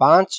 5।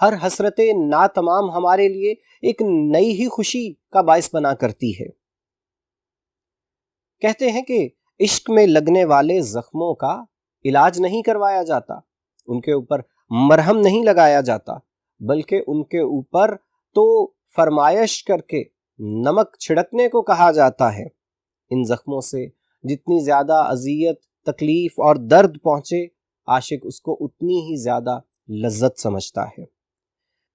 ہر حسرت ناتمام ہمارے لیے ایک نئی ہی خوشی کا باعث بنا کرتی ہے۔ کہتے ہیں کہ عشق میں لگنے والے زخموں کا علاج نہیں کروایا جاتا، ان کے اوپر مرہم نہیں لگایا جاتا، بلکہ ان کے اوپر تو فرمائش کر کے نمک چھڑکنے کو کہا جاتا ہے۔ ان زخموں سے جتنی زیادہ اذیت، تکلیف اور درد پہنچے، عاشق اس کو اتنی ہی زیادہ لذت سمجھتا ہے۔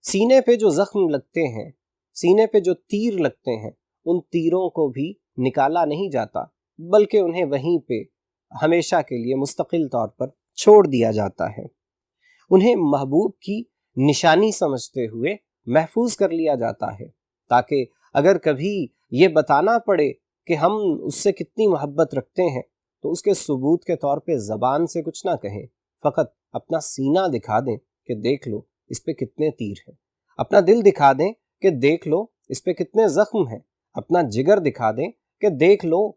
سینے پہ جو زخم لگتے ہیں، سینے پہ جو تیر لگتے ہیں، ان تیروں کو بھی نکالا نہیں جاتا، بلکہ انہیں وہیں پہ ہمیشہ کے لیے مستقل طور پر چھوڑ دیا جاتا ہے۔ انہیں محبوب کی نشانی سمجھتے ہوئے محفوظ کر لیا جاتا ہے، تاکہ اگر کبھی یہ بتانا پڑے کہ ہم اس سے کتنی محبت رکھتے ہیں تو اس کے ثبوت کے طور پہ زبان سے کچھ نہ کہیں، فقط اپنا سینہ دکھا دیں کہ دیکھ لو اس پہ کتنے تیر ہیں، اپنا دل دکھا دیں کہ دیکھ لو اس پہ کتنے زخم ہیں، اپنا جگر دکھا دیں کہ دیکھ لو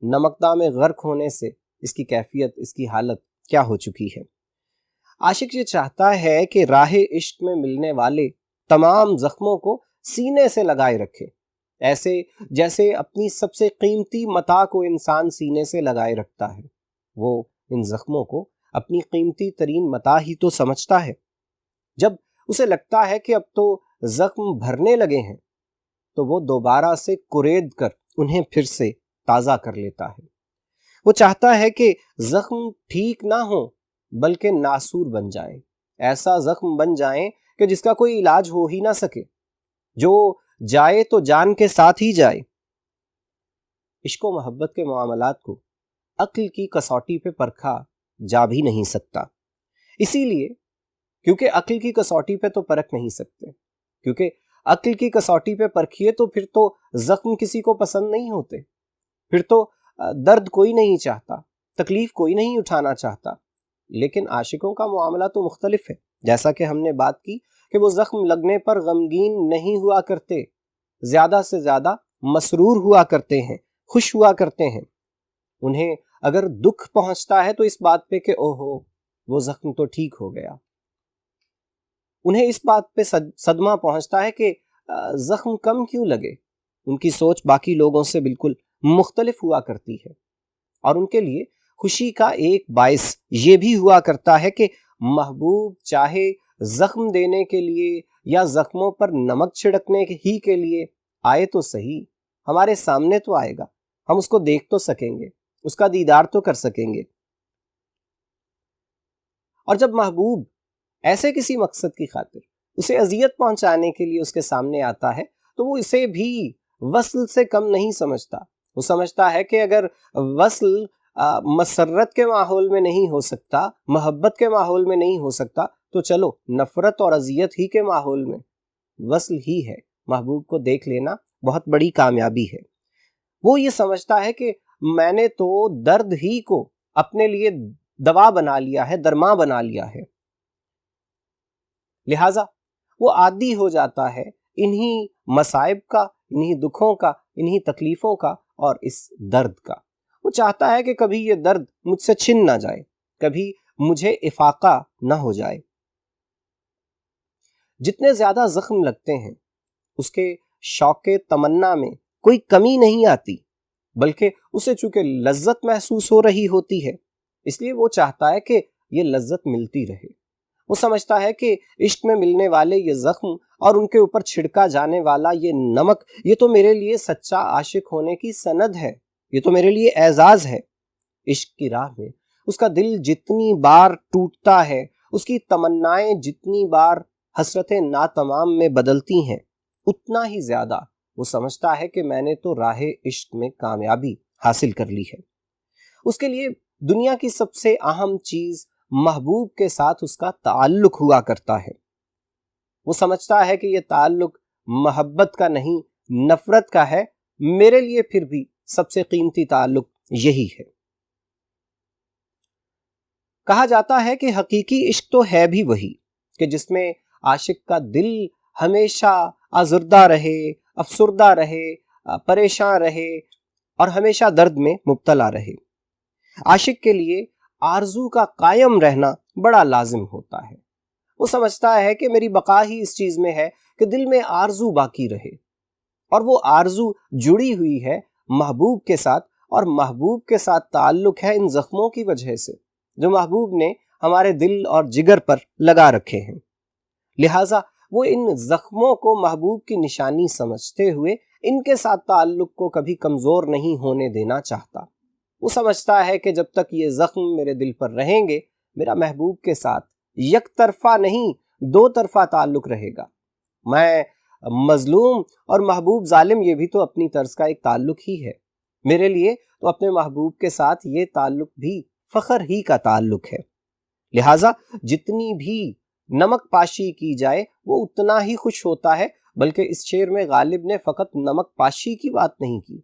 نمکداں میں غرق ہونے سے اس کی کیفیت، اس کی حالت کیا ہو چکی ہے۔ عاشق یہ چاہتا ہے کہ راہ عشق میں ملنے والے تمام زخموں کو سینے سے لگائے رکھے، ایسے جیسے اپنی سب سے قیمتی متاع کو انسان سینے سے لگائے رکھتا ہے۔ وہ ان زخموں کو اپنی قیمتی ترین متاع ہی تو سمجھتا ہے۔ جب اسے لگتا ہے کہ اب تو زخم بھرنے لگے ہیں تو وہ دوبارہ سے کرید کر انہیں پھر سے تازہ کر لیتا ہے۔ وہ چاہتا ہے کہ زخم ٹھیک نہ ہوں بلکہ ناسور بن جائیں، ایسا زخم بن جائیں کہ جس کا کوئی علاج ہو ہی نہ سکے، جو جائے تو جان کے ساتھ ہی جائے۔ عشق و محبت کے معاملات کو عقل کی کسوٹی پہ پرکھا جا بھی نہیں سکتا، اسی لیے کیونکہ عقل کی کسوٹی پہ تو پرکھ نہیں سکتے، کیونکہ عقل کی کسوٹی پہ پرکھیے تو پھر تو زخم کسی کو پسند نہیں ہوتے، پھر تو درد کوئی نہیں چاہتا، تکلیف کوئی نہیں اٹھانا چاہتا۔ لیکن عاشقوں کا معاملہ تو مختلف ہے، جیسا کہ ہم نے بات کی کہ وہ زخم لگنے پر غمگین نہیں ہوا کرتے، زیادہ سے زیادہ مسرور ہوا کرتے ہیں، خوش ہوا کرتے ہیں۔ انہیں اگر دکھ پہنچتا ہے تو اس بات پہ کہ اوہو وہ زخم تو ٹھیک ہو گیا، انہیں اس بات پہ صدمہ پہنچتا ہے کہ زخم کم کیوں لگے۔ ان کی سوچ باقی لوگوں سے بالکل مختلف ہوا کرتی ہے، اور ان کے لیے خوشی کا ایک باعث یہ بھی ہوا کرتا ہے کہ محبوب چاہے زخم دینے کے لیے یا زخموں پر نمک چھڑکنے ہی کے لیے آئے تو صحیح، ہمارے سامنے تو آئے گا، ہم اس کو دیکھ تو سکیں گے، اس کا دیدار تو کر سکیں گے۔ اور جب محبوب ایسے کسی مقصد کی خاطر اسے اذیت پہنچانے کے لیے اس کے سامنے آتا ہے تو وہ اسے بھی وصل سے کم نہیں سمجھتا۔ وہ سمجھتا ہے کہ اگر وصل مسرت کے ماحول میں نہیں ہو سکتا، محبت کے ماحول میں نہیں ہو سکتا، تو چلو نفرت اور اذیت ہی کے ماحول میں وصل ہی ہے، محبوب کو دیکھ لینا بہت بڑی کامیابی ہے۔ وہ یہ سمجھتا ہے کہ میں نے تو درد ہی کو اپنے لیے دوا بنا لیا ہے، درما بنا لیا ہے، لہٰذا وہ عادی ہو جاتا ہے انہی مصائب کا، انہی دکھوں کا، انہی تکلیفوں کا اور اس درد کا۔ وہ چاہتا ہے کہ کبھی یہ درد مجھ سے چھن نہ جائے، کبھی مجھے افاقہ نہ ہو جائے۔ جتنے زیادہ زخم لگتے ہیں اس کے شوق تمنا میں کوئی کمی نہیں آتی، بلکہ اسے چونکہ لذت محسوس ہو رہی ہوتی ہے، اس لیے وہ چاہتا ہے کہ یہ لذت ملتی رہے۔ وہ سمجھتا ہے کہ عشق میں ملنے والے یہ زخم اور ان کے اوپر چھڑکا جانے والا یہ نمک، یہ تو میرے لیے سچا عاشق ہونے کی سند ہے، یہ تو میرے لیے اعزاز ہے۔ عشق کی راہ میں اس کا دل جتنی بار ٹوٹتا ہے، اس کی تمنائیں جتنی بار حسرت ناتمام میں بدلتی ہیں، اتنا ہی زیادہ وہ سمجھتا ہے کہ میں نے تو راہ عشق میں کامیابی حاصل کر لی ہے۔ اس کے لیے دنیا کی سب سے اہم چیز محبوب کے ساتھ اس کا تعلق ہوا کرتا ہے۔ وہ سمجھتا ہے کہ یہ تعلق محبت کا نہیں، نفرت کا ہے، میرے لیے پھر بھی سب سے قیمتی تعلق یہی ہے۔ کہا جاتا ہے کہ حقیقی عشق تو ہے بھی وہی کہ جس میں عاشق کا دل ہمیشہ آزردہ رہے، افسردہ رہے، پریشان رہے اور ہمیشہ درد میں مبتلا رہے۔ عاشق کے لیے آرزو کا قائم رہنا بڑا لازم ہوتا ہے۔ وہ سمجھتا ہے کہ میری بقا ہی اس چیز میں ہے کہ دل میں آرزو باقی رہے، اور وہ آرزو جڑی ہوئی ہے محبوب کے ساتھ، اور محبوب کے ساتھ تعلق ہے ان زخموں کی وجہ سے جو محبوب نے ہمارے دل اور جگر پر لگا رکھے ہیں۔ لہٰذا وہ ان زخموں کو محبوب کی نشانی سمجھتے ہوئے ان کے ساتھ تعلق کو کبھی کمزور نہیں ہونے دینا چاہتا۔ وہ سمجھتا ہے کہ جب تک یہ زخم میرے دل پر رہیں گے، میرا محبوب کے ساتھ یک طرفہ نہیں دو طرفہ تعلق رہے گا۔ میں مظلوم اور محبوب ظالم، یہ بھی تو اپنی طرز کا ایک تعلق ہی ہے۔ میرے لیے تو اپنے محبوب کے ساتھ یہ تعلق بھی فخر ہی کا تعلق ہے۔ لہٰذا جتنی بھی نمک پاشی کی جائے وہ اتنا ہی خوش ہوتا ہے، بلکہ اس شعر میں غالب نے فقط نمک پاشی کی بات نہیں کی۔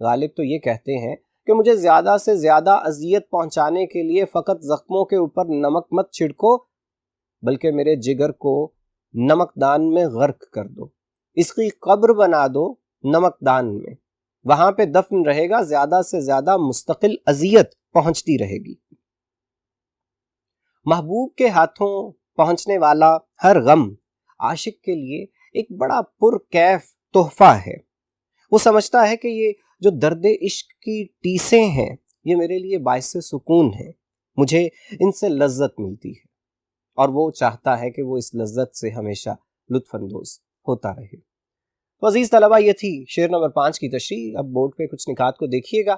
غالب تو یہ کہتے ہیں کہ مجھے زیادہ سے زیادہ اذیت پہنچانے کے لیے فقط زخموں کے اوپر نمک مت چھڑکو، بلکہ میرے جگر کو نمک دان میں غرق کر دو، اس کی قبر بنا دو نمک دان میں، وہاں پہ دفن رہے گا، زیادہ سے زیادہ مستقل اذیت پہنچتی رہے گی۔ محبوب کے ہاتھوں پہنچنے والا ہر غم عاشق کے لیے ایک بڑا پرکیف تحفہ ہے۔ وہ سمجھتا ہے کہ یہ جو درد عشق کی ٹیسیں ہیں یہ میرے لیے باعث سکون ہیں، مجھے ان سے لذت ملتی ہے، اور وہ چاہتا ہے کہ وہ اس لذت سے ہمیشہ لطف اندوز ہوتا رہے۔ تو عزیز طلبہ، یہ تھی شعر نمبر 5 کی تشریح۔ اب بورڈ پہ کچھ نکات کو دیکھیے گا۔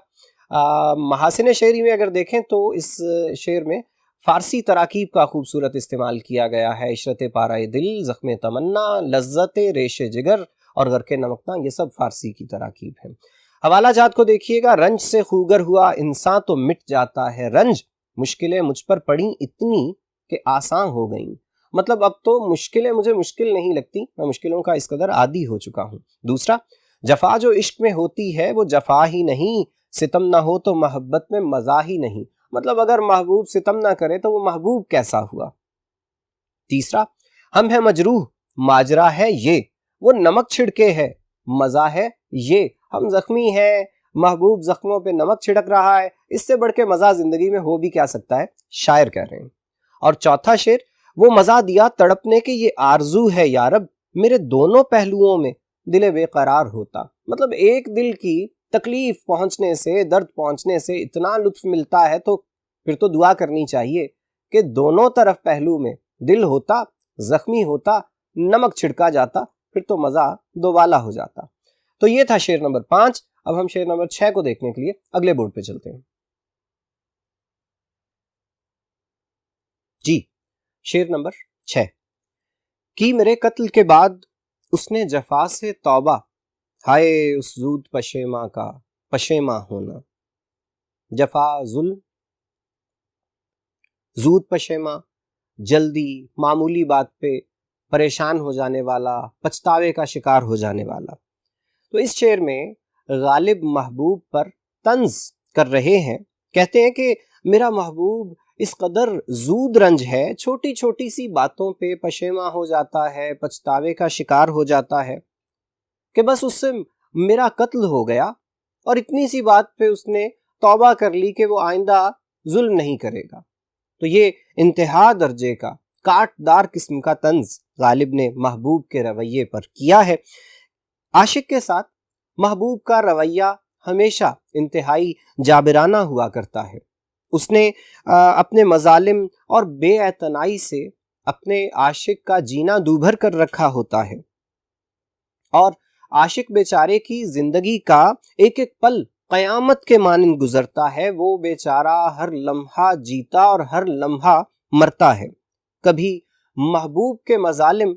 محاسن شعری میں اگر دیکھیں تو اس شعر میں فارسی تراکیب کا خوبصورت استعمال کیا گیا ہے۔ عشرت پارہ دل، زخم تمنا، لذت ریش جگر اور غرق نمکنا، یہ سب فارسی کی تراکیب ہیں۔ حوالہ جات کو دیکھیے گا۔ رنج سے خوگر ہوا انسان تو مٹ جاتا ہے رنج، مشکلیں مجھ پر پڑیں اتنی کہ آسان ہو گئیں۔ مطلب اب تو مشکلیں مجھے مشکل نہیں لگتی، میں مشکلوں کا اس قدر عادی ہو چکا ہوں۔ دوسرا، جفا جو عشق میں ہوتی ہے وہ جفا ہی نہیں، ستم نہ ہو تو محبت میں مزہ ہی نہیں۔ مطلب اگر محبوب ستم نہ کرے تو وہ محبوب کیسا ہوا۔ تیسرا، ہم ہے مجروح، ماجرا ہے یہ، وہ نمک چھڑکے ہے، مزہ ہے یہ۔ ہم زخمی ہیں، محبوب زخموں پہ نمک چھڑک رہا ہے، اس سے بڑھ کے مزہ زندگی میں ہو بھی کیا سکتا ہے، شاعر کہہ رہے ہیں۔ اور چوتھا شعر، وہ مزہ دیا تڑپنے کے یہ آرزو ہے یارب، میرے دونوں پہلوؤں میں دل بے قرار ہوتا۔ مطلب ایک دل کی تکلیف پہنچنے سے، درد پہنچنے سے اتنا لطف ملتا ہے تو پھر تو دعا کرنی چاہیے کہ دونوں طرف پہلو میں دل ہوتا، زخمی ہوتا، نمک چھڑکا جاتا، پھر تو مزہ دوبالا ہو جاتا۔ تو یہ تھا شعر نمبر 5۔ اب ہم شعر نمبر 6 کو دیکھنے کے لیے اگلے بورڈ پہ چلتے ہیں۔ جی، شعر نمبر 6۔ کی میرے قتل کے بعد اس نے جفا سے توبہ، ہائے اس زود پشیماں کا پشیماں ہونا۔ جفا ظلم، زود پشیماں، جلدی، معمولی بات پہ پریشان ہو جانے والا، پچھتاوے کا شکار ہو جانے والا۔ تو اس شعر میں غالب محبوب پر طنز کر رہے ہیں، کہتے ہیں کہ میرا محبوب اس قدر زود رنج ہے، چھوٹی چھوٹی سی باتوں پہ پشیماں ہو جاتا ہے، پچھتاوے کا شکار ہو جاتا ہے کہ بس اس سے میرا قتل ہو گیا، اور اتنی سی بات پہ اس نے توبہ کر لی کہ وہ آئندہ ظلم نہیں کرے گا۔ تو یہ انتہا درجے کا کاٹ دار قسم کا طنز غالب نے محبوب کے رویے پر کیا ہے۔ عاشق کے ساتھ محبوب کا رویہ ہمیشہ انتہائی جابرانہ ہوا کرتا ہے۔ اس نے اپنے مظالم اور بے اعتنائی سے اپنے عاشق کا جینا دوبھر کر رکھا ہوتا ہے، اور عاشق بیچارے کی زندگی کا ایک ایک پل قیامت کے مانند گزرتا ہے۔ وہ بیچارہ ہر لمحہ جیتا اور ہر لمحہ مرتا ہے۔ کبھی محبوب کے مظالم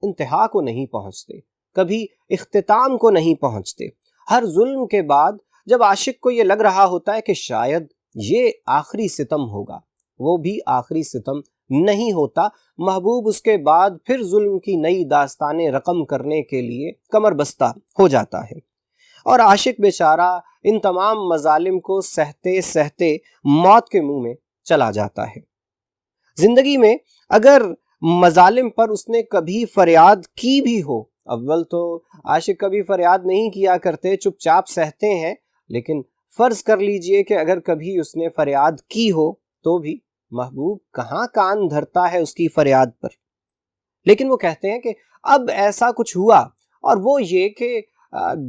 انتہا کو نہیں پہنچتے، کبھی اختتام کو نہیں پہنچتے۔ ہر ظلم کے بعد جب عاشق کو یہ لگ رہا ہوتا ہے کہ شاید یہ آخری ستم ہوگا، وہ بھی آخری ستم نہیں ہوتا۔ محبوب اس کے بعد پھر ظلم کی نئی داستانیں رقم کرنے کے لیے کمر بستہ ہو جاتا ہے، اور عاشق بیچارہ ان تمام مظالم کو سہتے سہتے موت کے منہ میں چلا جاتا ہے۔ زندگی میں اگر مظالم پر اس نے کبھی فریاد کی بھی ہو، اول تو عاشق کبھی فریاد نہیں کیا کرتے، چپ چاپ سہتے ہیں، لیکن فرض کر لیجئے کہ اگر کبھی اس نے فریاد کی ہو تو بھی محبوب کہاں کان دھرتا ہے اس کی فریاد پر۔ لیکن وہ کہتے ہیں کہ اب ایسا کچھ ہوا، اور وہ یہ کہ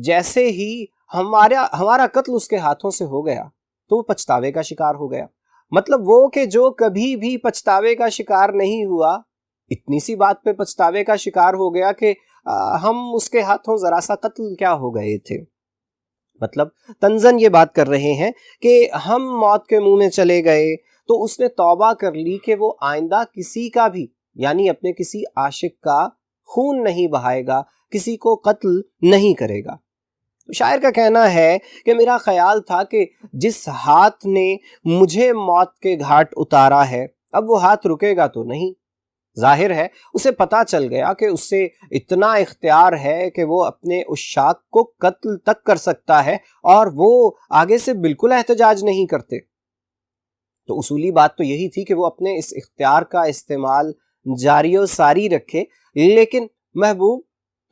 جیسے ہی ہمارا قتل اس کے ہاتھوں سے ہو گیا تو وہ پچھتاوے کا شکار ہو گیا۔ مطلب وہ کہ جو کبھی بھی پچھتاوے کا شکار نہیں ہوا، اتنی سی بات پہ پچھتاوے کا شکار ہو گیا کہ ہم اس کے ہاتھوں ذرا سا قتل کیا ہو گئے تھے۔ مطلب طنزاً یہ بات کر رہے ہیں کہ ہم موت کے منہ میں چلے گئے تو اس نے توبہ کر لی کہ وہ آئندہ کسی کا بھی، یعنی اپنے کسی عاشق کا خون نہیں بہائے گا، کسی کو قتل نہیں کرے گا۔ شاعر کا کہنا ہے کہ میرا خیال تھا کہ جس ہاتھ نے مجھے موت کے گھاٹ اتارا ہے اب وہ ہاتھ رکے گا تو نہیں۔ ظاہر ہے اسے پتا چل گیا کہ اس سے اتنا اختیار ہے کہ وہ اپنے عشاق کو قتل تک کر سکتا ہے، اور وہ آگے سے بالکل احتجاج نہیں کرتے۔ تو اصولی بات تو یہی تھی کہ وہ اپنے اس اختیار کا استعمال جاری و ساری رکھے۔ لیکن محبوب،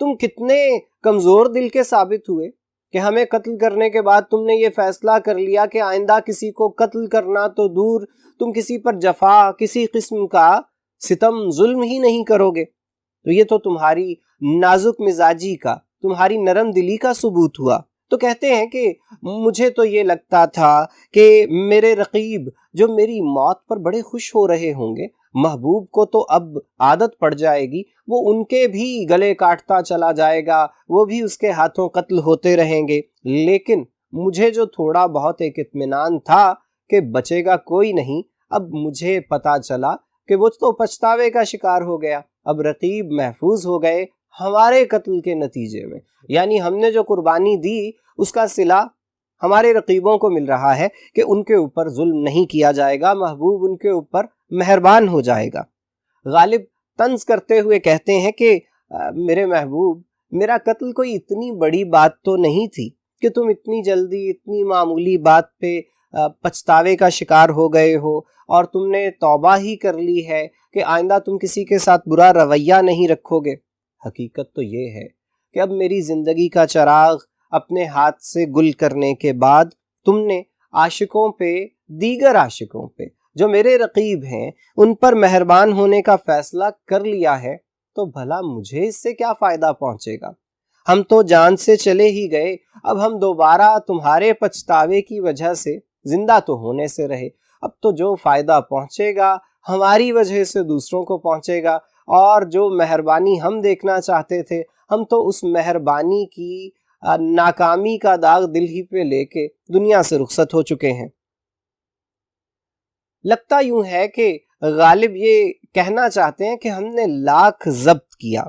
تم کتنے کمزور دل کے ثابت ہوئے کہ ہمیں قتل کرنے کے بعد تم نے یہ فیصلہ کر لیا کہ آئندہ کسی کو قتل کرنا تو دور، تم کسی پر جفا، کسی قسم کا ستم، ظلم ہی نہیں کرو گے۔ تو یہ تو تمہاری نازک مزاجی کا، تمہاری نرم دلی کا ثبوت ہوا۔ تو کہتے ہیں کہ مجھے تو یہ لگتا تھا کہ میرے رقیب جو میری موت پر بڑے خوش ہو رہے ہوں گے، محبوب کو تو اب عادت پڑ جائے گی، وہ ان کے بھی گلے کاٹتا چلا جائے گا، وہ بھی اس کے ہاتھوں قتل ہوتے رہیں گے۔ لیکن مجھے جو تھوڑا بہت ایک اطمینان تھا کہ بچے گا کوئی نہیں، اب مجھے پتا چلا کہ وہ تو پچھتاوے کا شکار ہو گیا، اب رقیب محفوظ ہو گئے ہمارے قتل کے نتیجے میں۔ یعنی ہم نے جو قربانی دی اس کا صلہ ہمارے رقیبوں کو مل رہا ہے کہ ان کے اوپر ظلم نہیں کیا جائے گا، محبوب ان کے اوپر مہربان ہو جائے گا۔ غالب طنز کرتے ہوئے کہتے ہیں کہ میرے محبوب، میرا قتل کوئی اتنی بڑی بات تو نہیں تھی کہ تم اتنی جلدی اتنی معمولی بات پہ پچھتاوے کا شکار ہو گئے ہو، اور تم نے توبہ ہی کر لی ہے کہ آئندہ تم کسی کے ساتھ برا رویہ نہیں رکھو گے۔ حقیقت تو یہ ہے کہ اب میری زندگی کا چراغ اپنے ہاتھ سے گل کرنے کے بعد تم نے عاشقوں پہ، دیگر عاشقوں پہ جو میرے رقیب ہیں، ان پر مہربان ہونے کا فیصلہ کر لیا ہے، تو بھلا مجھے اس سے کیا فائدہ پہنچے گا؟ ہم تو جان سے چلے ہی گئے، اب ہم دوبارہ تمہارے پچھتاوے کی وجہ سے زندہ تو ہونے سے رہے، اب تو جو فائدہ پہنچے گا ہماری وجہ سے دوسروں کو پہنچے گا، اور جو مہربانی ہم دیکھنا چاہتے تھے ہم تو اس مہربانی کی ناکامی کا داغ دل ہی پہ لے کے دنیا سے رخصت ہو چکے ہیں۔ لگتا یوں ہے کہ غالب یہ کہنا چاہتے ہیں کہ ہم نے لاکھ ضبط کیا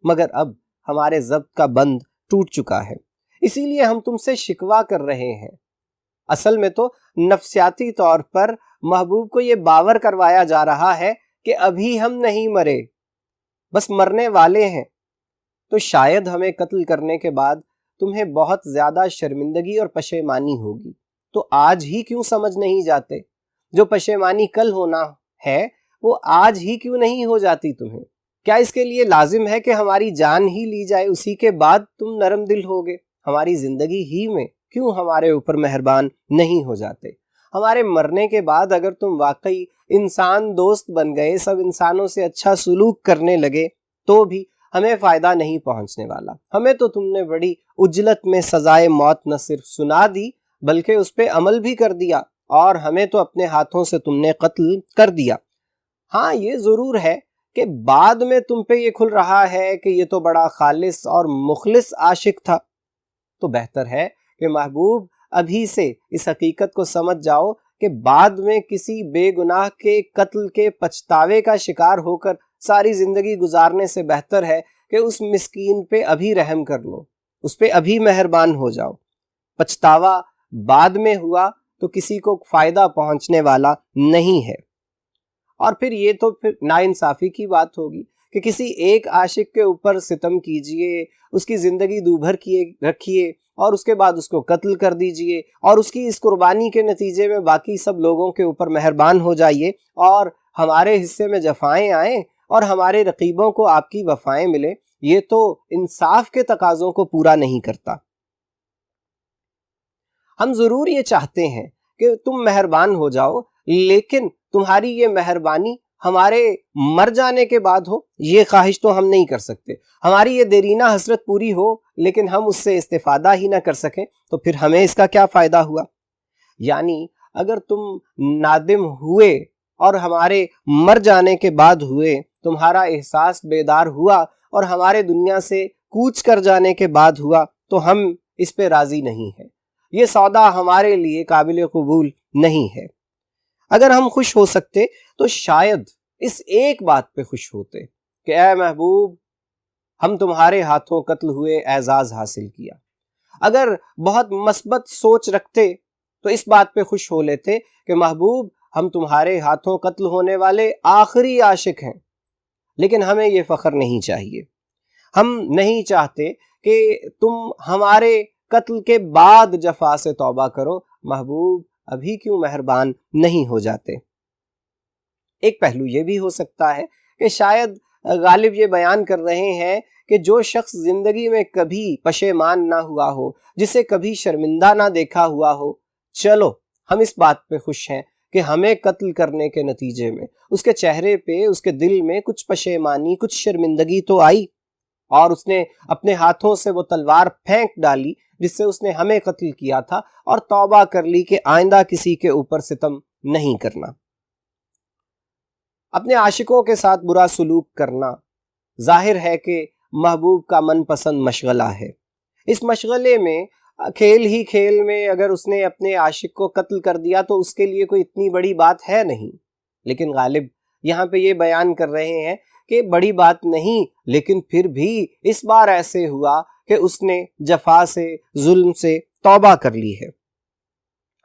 مگر اب ہمارے ضبط کا بند ٹوٹ چکا ہے، اسی لیے ہم تم سے شکوہ کر رہے ہیں۔ اصل میں تو نفسیاتی طور پر محبوب کو یہ باور کروایا جا رہا ہے کہ ابھی ہم نہیں مرے، بس مرنے والے ہیں۔ تو شاید ہمیں قتل کرنے کے بعد تمہیں بہت زیادہ شرمندگی اور پشیمانی ہوگی، تو آج ہی کیوں سمجھ نہیں جاتے؟ جو پشیمانی کل ہونا ہے وہ آج ہی کیوں نہیں ہو جاتی تمہیں؟ کیا اس کے لیے لازم ہے کہ ہماری جان ہی لی جائے اسی کے بعد تم نرم دل ہوگے؟ ہماری زندگی ہی میں کیوں ہمارے اوپر مہربان نہیں ہو جاتے؟ ہمارے مرنے کے بعد اگر تم واقعی انسان دوست بن گئے، سب انسانوں سے اچھا سلوک کرنے لگے، تو بھی ہمیں فائدہ نہیں پہنچنے والا۔ ہمیں تو تم نے بڑی عجلت میں سزائے موت نہ صرف سنا دی بلکہ اس پہ عمل بھی کر دیا، اور ہمیں تو اپنے ہاتھوں سے تم نے قتل کر دیا۔ ہاں یہ ضرور ہے کہ بعد میں تم پہ یہ کھل رہا ہے کہ یہ تو بڑا خالص اور مخلص عاشق تھا، تو بہتر ہے کہ محبوب ابھی سے اس حقیقت کو سمجھ جاؤ کہ بعد میں کسی بے گناہ کے قتل کے پچھتاوے کا شکار ہو کر ساری زندگی گزارنے سے بہتر ہے کہ اس مسکین پہ ابھی رحم کر لو، اس پہ ابھی مہربان ہو جاؤ۔ پچھتاوا بعد میں ہوا تو کسی کو فائدہ پہنچنے والا نہیں ہے۔ اور پھر یہ تو پھر ناانصافی کی بات ہوگی کہ کسی ایک عاشق کے اوپر ستم کیجئے، اس کی زندگی دوبھر کیے رکھیے، اور اس کے بعد اس کو قتل کر دیجئے، اور اس کی اس قربانی کے نتیجے میں باقی سب لوگوں کے اوپر مہربان ہو جائیے، اور ہمارے حصے میں جفائیں آئیں اور ہمارے رقیبوں کو آپ کی وفائیں ملے۔ یہ تو انصاف کے تقاضوں کو پورا نہیں کرتا۔ ہم ضرور یہ چاہتے ہیں کہ تم مہربان ہو جاؤ، لیکن تمہاری یہ مہربانی ہمارے مر جانے کے بعد ہو، یہ خواہش تو ہم نہیں کر سکتے۔ ہماری یہ دیرینہ حسرت پوری ہو لیکن ہم اس سے استفادہ ہی نہ کر سکیں تو پھر ہمیں اس کا کیا فائدہ ہوا؟ یعنی اگر تم نادم ہوئے اور ہمارے مر جانے کے بعد ہوئے، تمہارا احساس بیدار ہوا اور ہمارے دنیا سے کوچ کر جانے کے بعد ہوا، تو ہم اس پہ راضی نہیں ہیں۔ یہ سودا ہمارے لیے قابل قبول نہیں ہے۔ اگر ہم خوش ہو سکتے تو شاید اس ایک بات پہ خوش ہوتے کہ اے محبوب، ہم تمہارے ہاتھوں قتل ہوئے اعزاز حاصل کیا۔ اگر بہت مثبت سوچ رکھتے تو اس بات پہ خوش ہو لیتے کہ محبوب، ہم تمہارے ہاتھوں قتل ہونے والے آخری عاشق ہیں۔ لیکن ہمیں یہ فخر نہیں چاہیے۔ ہم نہیں چاہتے کہ تم ہمارے قتل کے بعد جفا سے توبہ کرو۔ محبوب، ابھی کیوں مہربان نہیں ہو جاتے؟ ایک پہلو یہ بھی ہو سکتا ہے کہ شاید غالب یہ بیان کر رہے ہیں کہ جو شخص زندگی میں کبھی پشیمان نہ ہوا ہو، جسے کبھی شرمندہ نہ دیکھا ہوا ہو، چلو ہم اس بات پہ خوش ہیں کہ ہمیں قتل کرنے کے نتیجے میں اس کے چہرے پہ، اس کے دل میں کچھ پشیمانی، کچھ شرمندگی تو آئی، اور اس نے اپنے ہاتھوں سے وہ تلوار پھینک ڈالی جس سے اس نے ہمیں قتل کیا تھا، اور توبہ کر لی کہ آئندہ کسی کے اوپر ستم نہیں کرنا۔ اپنے عاشقوں کے ساتھ برا سلوک کرنا ظاہر ہے کہ محبوب کا من پسند مشغلہ ہے۔ اس مشغلے میں کھیل ہی کھیل میں اگر اس نے اپنے عاشق کو قتل کر دیا تو اس کے لیے کوئی اتنی بڑی بات ہے نہیں، لیکن غالب یہاں پہ یہ بیان کر رہے ہیں کہ بڑی بات نہیں، لیکن پھر بھی اس بار ایسے ہوا کہ اس نے جفا سے، ظلم سے توبہ کر لی ہے۔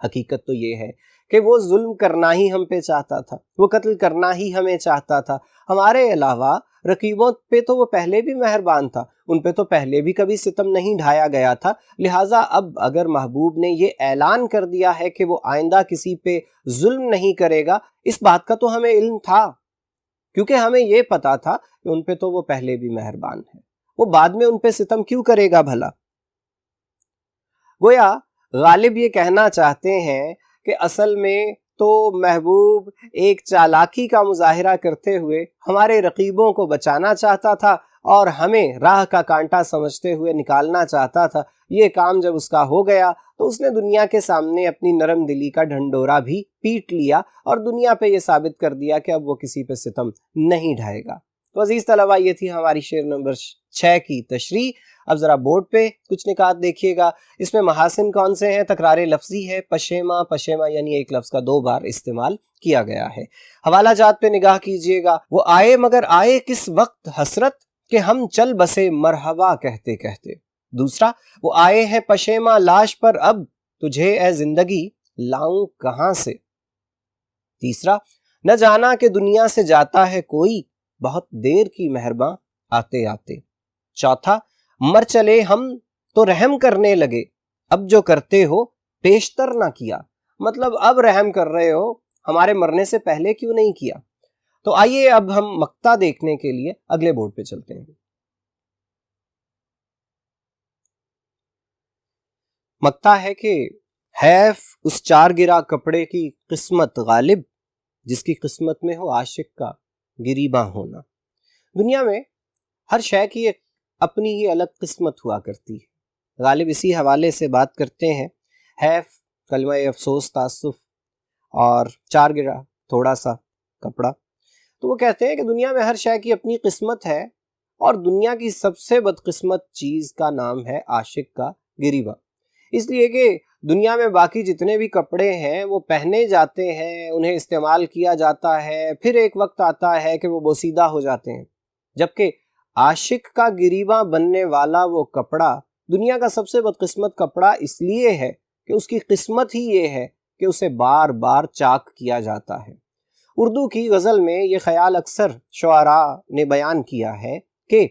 حقیقت تو یہ ہے کہ وہ ظلم کرنا ہی ہم پہ چاہتا تھا، وہ قتل کرنا ہی ہمیں چاہتا تھا۔ ہمارے علاوہ رقیبوں پہ تو وہ پہلے بھی مہربان تھا، ان پہ تو پہلے بھی کبھی ستم نہیں ڈھایا گیا تھا۔ لہٰذا اب اگر محبوب نے یہ اعلان کر دیا ہے کہ وہ آئندہ کسی پہ ظلم نہیں کرے گا، اس بات کا تو ہمیں علم تھا، کیونکہ ہمیں یہ پتا تھا کہ ان پہ تو وہ پہلے بھی مہربان ہے، وہ بعد میں ان پہ ستم کیوں کرے گا بھلا؟ گویا غالب یہ کہنا چاہتے ہیں کہ اصل میں تو محبوب ایک چالاکی کا مظاہرہ کرتے ہوئے ہمارے رقیبوں کو بچانا چاہتا تھا اور ہمیں راہ کا کانٹا سمجھتے ہوئے نکالنا چاہتا تھا۔ یہ کام جب اس کا ہو گیا تو اس نے دنیا کے سامنے اپنی نرم دلی کا ڈھنڈورا بھی پیٹ لیا اور دنیا پہ یہ ثابت کر دیا کہ اب وہ کسی پہ ستم نہیں ڈھائے گا۔ تو عزیز طلبہ، یہ تھی ہماری شعر نمبر 6 کی تشریح۔ اب ذرا بورڈ پہ کچھ نکات دیکھیے گا۔ اس میں محاسن کون سے ہیں؟ تکرار لفظی ہے، پشیما، پشیما یعنی ایک لفظ کا 2 بار استعمال کیا گیا ہے۔ حوالہ جات پہ نگاہ کیجئے گا۔ وہ آئے مگر آئے کس وقت حسرت، کہ ہم چل بسے مرحبا کہتے کہتے۔ دوسرا، وہ آئے ہیں پشیما لاش پر اب، تجھے اے زندگی لاؤں کہاں سے۔ تیسرا، نہ جانا کہ دنیا سے جاتا ہے کوئی، بہت دیر کی مہرباں آتے آتے۔ چوتھا، مر چلے ہم تو رحم کرنے لگے، اب جو کرتے ہو پیشتر نہ کیا۔ مطلب اب رحم کر رہے ہو، ہمارے مرنے سے پہلے کیوں نہیں کیا؟ تو آئیے اب ہم مقطع دیکھنے کے لیے اگلے بورڈ پہ چلتے ہیں۔ مقطع ہے کہ حیف اس 4 گرا کپڑے کی قسمت غالب، جس کی قسمت میں ہو عاشق کا گریباں ہونا۔ دنیا میں ہر شے کی ایک اپنی ہی الگ قسمت ہوا کرتی ہے۔ غالب اسی حوالے سے بات کرتے ہیں۔ حیف کلمہ افسوس، تاسف، اور 4 گرا تھوڑا سا کپڑا۔ تو وہ کہتے ہیں کہ دنیا میں ہر شے کی اپنی قسمت ہے، اور دنیا کی سب سے بدقسمت چیز کا نام ہے عاشق کا گریباں۔ اس لیے کہ دنیا میں باقی جتنے بھی کپڑے ہیں وہ پہنے جاتے ہیں، انہیں استعمال کیا جاتا ہے، پھر ایک وقت آتا ہے کہ وہ بوسیدہ ہو جاتے ہیں، جبکہ عاشق کا گریباں بننے والا وہ کپڑا دنیا کا سب سے بدقسمت کپڑا اس لیے ہے کہ اس کی قسمت ہی یہ ہے کہ اسے بار بار چاک کیا جاتا ہے۔ اردو کی غزل میں یہ خیال اکثر شعراء نے بیان کیا ہے کہ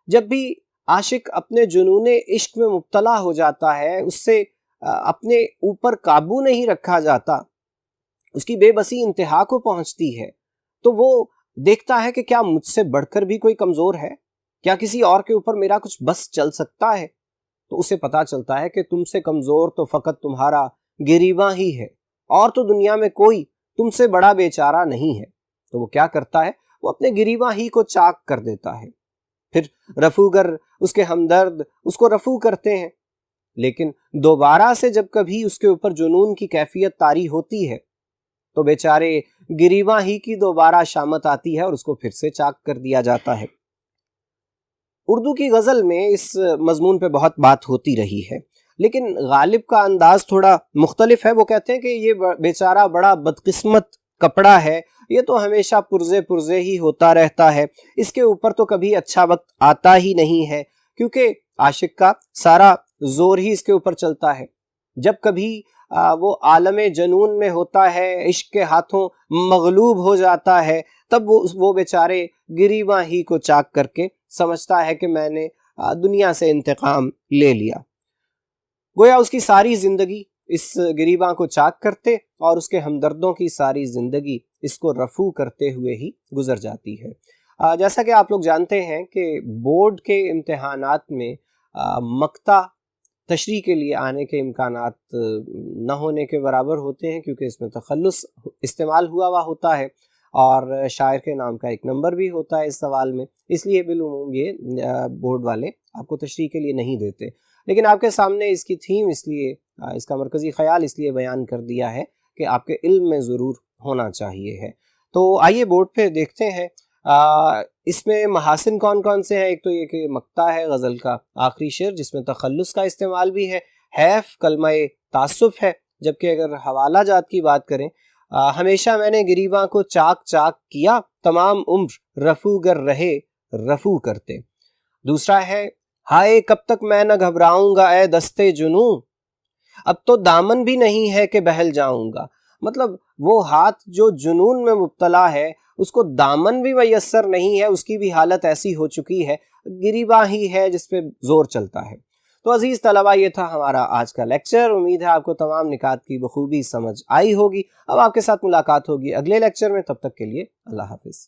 جب بھی عاشق اپنے جنون عشق میں مبتلا ہو جاتا ہے، اس سے اپنے اوپر قابو نہیں رکھا جاتا، اس کی بے بسی انتہا کو پہنچتی ہے، تو وہ دیکھتا ہے کہ کیا مجھ سے بڑھ کر بھی کوئی کمزور ہے، کیا کسی اور کے اوپر میرا کچھ بس چل سکتا ہے؟ تو اسے پتا چلتا ہے کہ تم سے کمزور تو فقط تمہارا گریباں ہی ہے، اور تو دنیا میں کوئی تم سے بڑا بیچارہ نہیں ہے۔ تو وہ کیا کرتا ہے، وہ اپنے گریباں ہی کو چاک کر دیتا ہے۔ پھر رفوگر، اس کے ہمدرد اس کو رفو کرتے ہیں، لیکن دوبارہ سے جب کبھی اس کے اوپر جنون کی کیفیت طاری ہوتی ہے تو بیچارے گریباں ہی کی دوبارہ شامت آتی ہے اور اس کو پھر سے چاک کر دیا جاتا ہے۔ اردو کی غزل میں اس مضمون پہ بہت بات ہوتی رہی ہے، لیکن غالب کا انداز تھوڑا مختلف ہے۔ وہ کہتے ہیں کہ یہ بیچارہ بڑا بدقسمت کپڑا ہے، یہ تو ہمیشہ پرزے پرزے ہی ہوتا رہتا ہے، اس کے اوپر تو کبھی اچھا وقت آتا ہی نہیں ہے، کیونکہ عاشق کا سارا زور ہی اس کے اوپر چلتا ہے۔ جب کبھی وہ عالم جنون میں ہوتا ہے، عشق کے ہاتھوں مغلوب ہو جاتا ہے، تب وہ بیچارے گریباں ہی کو چاک کر کے سمجھتا ہے کہ میں نے دنیا سے انتقام لے لیا۔ گویا اس کی ساری زندگی اس گریباں کو چاک کرتے اور اس کے ہمدردوں کی ساری زندگی اس کو رفو کرتے ہوئے ہی گزر جاتی ہے۔ جیسا کہ آپ لوگ جانتے ہیں کہ بورڈ کے امتحانات میں مقطع تشریح کے لیے آنے کے امکانات نہ ہونے کے برابر ہوتے ہیں، کیونکہ اس میں تخلص استعمال ہوا ہوتا ہے اور شاعر کے نام کا ایک نمبر بھی ہوتا ہے اس سوال میں، اس لیے بالعموم یہ بورڈ والے آپ کو تشریح کے لیے نہیں دیتے، لیکن آپ کے سامنے اس کی تھیم، اس لیے اس کا مرکزی خیال اس لیے بیان کر دیا ہے کہ آپ کے علم میں ضرور ہونا چاہیے ہے۔ تو آئیے بورڈ پہ دیکھتے ہیں اس میں محاسن کون کون سے ہیں۔ ایک تو یہ کہ مقطع ہے غزل کا آخری شعر جس میں تخلص کا استعمال بھی ہے، حیف کلمہ تعسف ہے، جبکہ اگر حوالہ جات کی بات کریں، ہمیشہ میں نے گریباں کو چاک چاک کیا، تمام عمر رفو گر رہے رفو کرتے۔ دوسرا ہے، ہائے کب تک میں نہ گھبراؤں گا اے دستے جنوں، اب تو دامن بھی نہیں ہے کہ بہل جاؤں گا۔ مطلب وہ ہاتھ جو جنون میں مبتلا ہے اس کو دامن بھی میسر نہیں ہے، اس کی بھی حالت ایسی ہو چکی ہے، گریباں ہی ہے جس پہ زور چلتا ہے۔ تو عزیز طلبہ، یہ تھا ہمارا آج کا لیکچر۔ امید ہے آپ کو تمام نکات کی بخوبی سمجھ آئی ہوگی۔ اب آپ کے ساتھ ملاقات ہوگی اگلے لیکچر میں، تب تک کے لیے اللہ حافظ۔